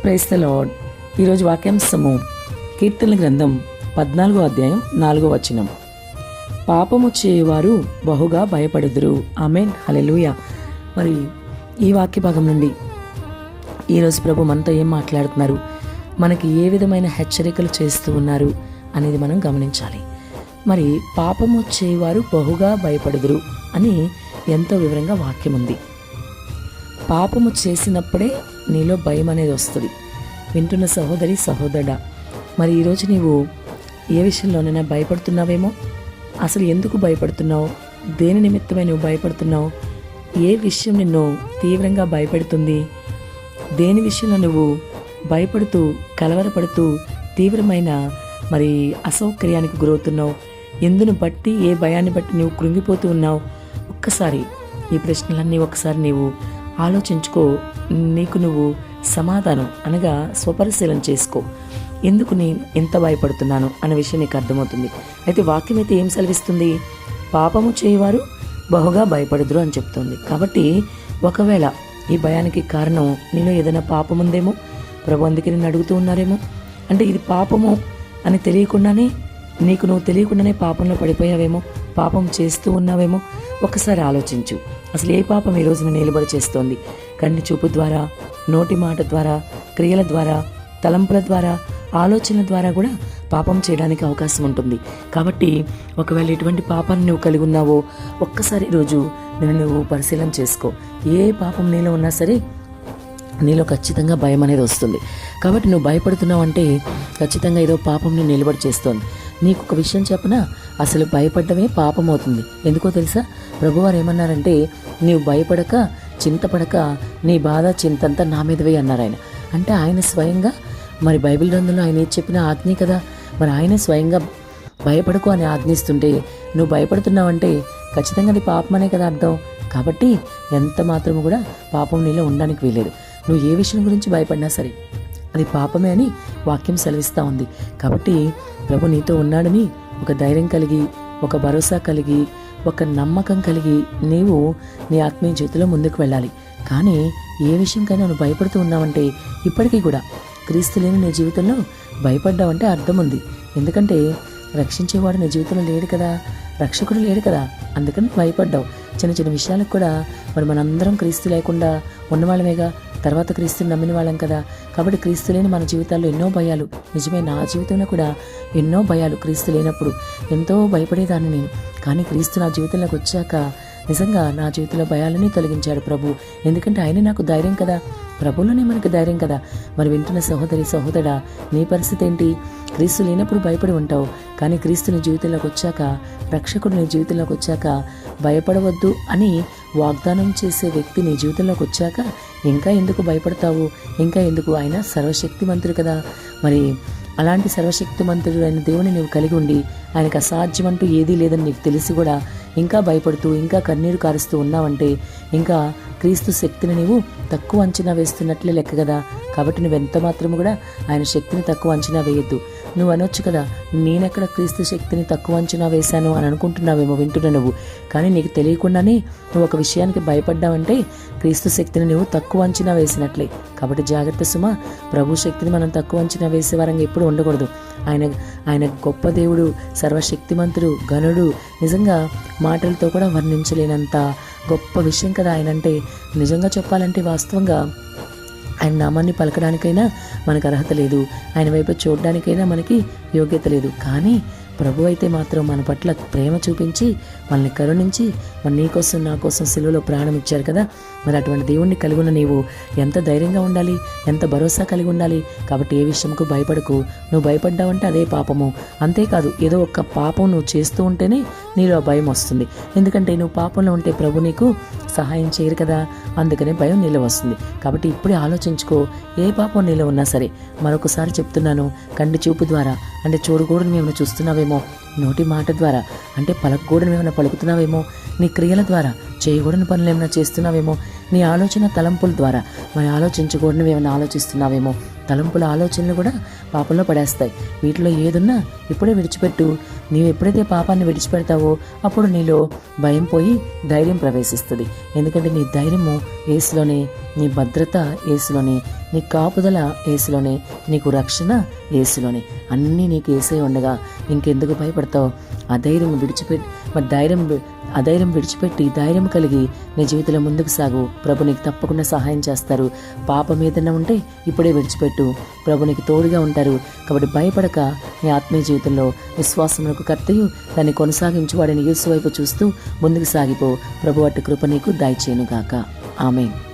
Praise the lord. ఈరోజు వాక్యాంశము కీర్తనల గ్రంథం 14వ అధ్యాయం 4వ వచనం. పాపము చేయవారు బహుగా భయపడుదురు. ఆమేన్, హల్లెలూయా. మరి ఈ వాక్య భాగం నుండి ఈరోజు ప్రభు మనతో ఏం మాట్లాడుతున్నారు, మనకి ఏ విధమైన హెచ్చరికలు చేస్తూ ఉన్నారు అనేది మనం గమనించాలి. మరి పాపము చేయవారు బహుగా భయపడుదురు అని ఎంతో వివరంగా వాక్యం ఉంది. పాపము చేసినప్పుడే నీలో భయం అనేది వస్తుంది. వింటున్న సహోదరి సహోదరుడా, మరి ఈరోజు నీవు ఏ విషయంలోనైనా భయపడుతున్నావేమో. అసలు ఎందుకు భయపడుతున్నావు? దేని నిమిత్తమై నువ్వు భయపడుతున్నావు? ఏ విషయం నిన్ను తీవ్రంగా భయపెడుతుంది? దేని విషయంలో నువ్వు భయపడుతూ కలవరపడుతూ తీవ్రమైన మరి అసౌకర్యానికి గురవుతున్నావు? ఎందును బట్టి, ఏ భయాన్ని బట్టి నువ్వు కృంగిపోతూ ఉన్నావు? ఒక్కసారి ఈ ప్రశ్నలన్నీ ఒకసారి నీవు ఆలోచించుకో. నీకు నువ్వు సమాధానం అనగా స్వపరిశీలన చేసుకో. ఎందుకు నేను ఎంత భయపడుతున్నాను అనే విషయం నీకు అర్థమవుతుంది. అయితే వాక్యం అయితే ఏం సెలవిస్తుంది? పాపము చేయవారు బహుగా భయపడుదురు అని చెప్తుంది. కాబట్టి ఒకవేళ ఈ భయానికి కారణం నీలో ఏదైనా పాపం ఉందేమో, ప్రభు అందుకే నేను అడుగుతూ ఉన్నారేమో. అంటే ఇది పాపము అని తెలియకుండానే, నీకు నువ్వు తెలియకుండానే పాపంలో పడిపోయావేమో, పాపం చేస్తూ ఉన్నావేమో. ఒకసారి ఆలోచించు, అసలు ఏ పాపం ఈ రోజున నిలబడి చేస్తోంది? కంటి చూపు ద్వారా, నోటి మాట ద్వారా, క్రియల ద్వారా, తలంపుల ద్వారా, ఆలోచనల ద్వారా కూడా పాపం చేయడానికి అవకాశం ఉంటుంది. కాబట్టి ఒకవేళ ఎటువంటి పాపాన్ని నువ్వు కలిగి ఉన్నావో ఒక్కసారి ఈరోజు నువ్వు పరిశీలన చేసుకో. ఏ పాపం నీలో ఉన్నా సరే నీలో ఖచ్చితంగా భయం అనేది వస్తుంది. కాబట్టి నువ్వు భయపడుతున్నావు అంటే ఖచ్చితంగా ఏదో పాపం నేను నిలబడి చేస్తోంది. నీకు ఒక విషయం చెప్పనా, అసలు భయపడటమే పాపం అవుతుంది. ఎందుకో తెలుసా? ప్రభువారు ఏమన్నారంటే, నీవు భయపడక చింతపడక నీ బాధ చింతంతా నా మీదవే అన్నారు ఆయన. అంటే ఆయన స్వయంగా మరి బైబిల్ గ్రంథంలో ఆయన ఏది చెప్పిన ఆజ్ఞే కదా. మరి ఆయన స్వయంగా భయపడకు అని ఆజ్ఞిస్తుంటే నువ్వు భయపడుతున్నావంటే ఖచ్చితంగా అది పాపమనే కదా అర్థం. కాబట్టి ఎంత మాత్రము కూడా పాపం నీలో ఉండడానికి వీలేదు. నువ్వు ఏ విషయం గురించి భయపడినా సరే అది పాపమే అని వాక్యం సెలవిస్తూ ఉంది. కాబట్టి ప్రభు నీతో ఉన్నాడని ఒక ధైర్యం కలిగి, ఒక భరోసా కలిగి, ఒక నమ్మకం కలిగి నీవు నీ ఆత్మీయ జీవితంలో ముందుకు వెళ్ళాలి. కానీ ఏ విషయంకైనా నువ్వు భయపడుతూ ఉన్నావంటే ఇప్పటికీ కూడా క్రీస్తు లేని నీ జీవితంలో భయపడ్డావంటే అర్థం ఉంది. ఎందుకంటే రక్షించేవాడు నీ జీవితంలో లేడు కదా, రక్షకుడు లేడు కదా, అందుకని భయపడ్డావు. చిన్న చిన్న విషయాలకు కూడా మరి మనందరం క్రీస్తు లేకుండా ఉన్నవాళ్ళమేగా, తర్వాత క్రీస్తుని నమ్మిన వాళ్ళం కదా. కాబట్టి క్రీస్తు లేని మన జీవితాల్లో ఎన్నో భయాలు. నిజమే, నా జీవితంలో కూడా ఎన్నో భయాలు. క్రీస్తు లేనప్పుడు ఎంతో భయపడేదాన్ని నేను. కానీ క్రీస్తు నా జీవితంలోకి వచ్చాక నిజంగా నా జీవితంలో భయాలని తొలగించాడు ప్రభు. ఎందుకంటే ఆయన నాకు ధైర్యం కదా, ప్రభువులోనే మనకు ధైర్యం కదా. మరి వింటున్న సహోదరి సహోదరా, నీ పరిస్థితి ఏంటి? క్రీస్తు లేనప్పుడు భయపడి ఉంటావు, కానీ క్రీస్తు నీ జీవితంలోకి వచ్చాక, రక్షకుడు నీ జీవితంలోకి వచ్చాక భయపడవద్దు అని వాగ్దానం చేసే వ్యక్తి నీ జీవితంలోకి వచ్చాక ఇంకా ఎందుకు భయపడతావు? ఇంకా ఎందుకు? ఆయన సర్వశక్తిమంతుడు కదా. మరి అలాంటి సర్వశక్తిమంతుడు అయిన దేవుని నువ్వు కలిగి ఉండి ఆయనకు అసాధ్యమంటూ ఏదీ లేదని నీకు తెలిసి కూడా ఇంకా భయపడుతూ, ఇంకా కన్నీరు కారుస్తూ ఉన్నావంటే ఇంకా క్రీస్తు శక్తిని నీవు తక్కువ అంచనా వేస్తున్నట్లే లెక్క కదా. కాబట్టి నువ్వెంత మాత్రము కూడా ఆయన శక్తిని తక్కువ అంచనా వేయొద్దు. నువ్వు అనొచ్చు కదా, నేనెక్కడ క్రీస్తు శక్తిని తక్కువ అంచనా వేశాను అని అనుకుంటున్నావేమో వింటున్నా నువ్వు. కానీ నీకు తెలియకుండానే నువ్వు ఒక విషయానికి భయపడ్డావంటే క్రీస్తు శక్తిని నువ్వు తక్కువ అంచనా వేసినట్లే. కాబట్టి జాగ్రత్త సుమా. ప్రభు శక్తిని మనం తక్కువ అంచనా వేసే వారంగా ఎప్పుడు ఉండకూడదు. ఆయన గొప్ప దేవుడు, సర్వశక్తిమంతుడు, ఘనుడు. నిజంగా మాటలతో కూడా వర్ణించలేనంత గొప్ప విషయం కదా ఆయన అంటే. నిజంగా చెప్పాలంటే వాస్తవంగా ఆయన నామాన్ని పలకడానికైనా మనకు అర్హత లేదు, ఆయన వైపు చూడడానికైనా మనకి యోగ్యత లేదు. కానీ ప్రభు అయితే మాత్రం మన పట్ల ప్రేమ చూపించి మనల్ని కరుణించి మరి నీ కోసం నా కోసం సిలువలో ప్రాణం ఇచ్చారు కదా. మరి అటువంటి దేవుణ్ణి కలిగి ఉన్న నీవు ఎంత ధైర్యంగా ఉండాలి, ఎంత భరోసా కలిగి ఉండాలి. కాబట్టి ఏ విషయంకు భయపడకు. నువ్వు భయపడ్డావంటే అదే పాపము. అంతేకాదు, ఏదో ఒక్క పాపం నువ్వు చేస్తూ ఉంటేనే నీలో భయం వస్తుంది. ఎందుకంటే నువ్వు పాపంలో ఉంటే ప్రభు నీకు సహాయం చేయరు కదా, అందుకనే భయం నీలో వస్తుంది. కాబట్టి ఇప్పుడే ఆలోచించుకో. ఏ పాపం నీలో ఉన్నా సరే, మరొకసారి చెప్తున్నాను, కంటి చూపు ద్వారా అంటే చూడకూడని ఏమైనా చూస్తున్నావేమో, నోటి మాట ద్వారా అంటే పలకూడని ఏమైనా పలుకుతున్నావేమో, నీ క్రియల ద్వారా చేయకూడని పనులు ఏమైనా చేస్తున్నావేమో, నీ ఆలోచన తలంపుల ద్వారా మరి ఆలోచించకూడనివి ఏమైనా ఆలోచిస్తున్నావేమో. తలంపుల ఆలోచనలు కూడా పాపంలో పడేస్తాయి. వీటిలో ఏదున్నా ఇప్పుడే విడిచిపెట్టు. నీవు ఎప్పుడైతే పాపాన్ని విడిచిపెడతావో అప్పుడు నీలో భయం పోయి ధైర్యం ప్రవేశిస్తుంది. ఎందుకంటే నీ ధైర్యము యేసులోనే, నీ భద్రత యేసులోనే, నీ కాపుదల యేసులోనే, నీకు రక్షణ యేసులోనే. అన్నీ నీకు యేసే ఉండగా ఇంకెందుకు భయపడతావు? అధైర్యం విడిచిపెట్టి ధైర్యం కలిగి నీ జీవితంలో ముందుకు సాగు. ప్రభు నీకు తప్పకుండా సహాయం చేస్తారు. పాపం ఏదైనా ఉంటే ఇప్పుడే విడిచిపెట్టు. ప్రభు నీకు తోడుగా ఉంటారు. కాబట్టి భయపడక నీ ఆత్మీయ జీవితంలో విశ్వాసములకు కర్తయు దాన్ని కొనసాగించువాడని యేసు వైపు చూస్తూ ముందుకు సాగిపో. ప్రభు అట్టి కృప నీకు దయచేయునుగాక. ఆమేన్.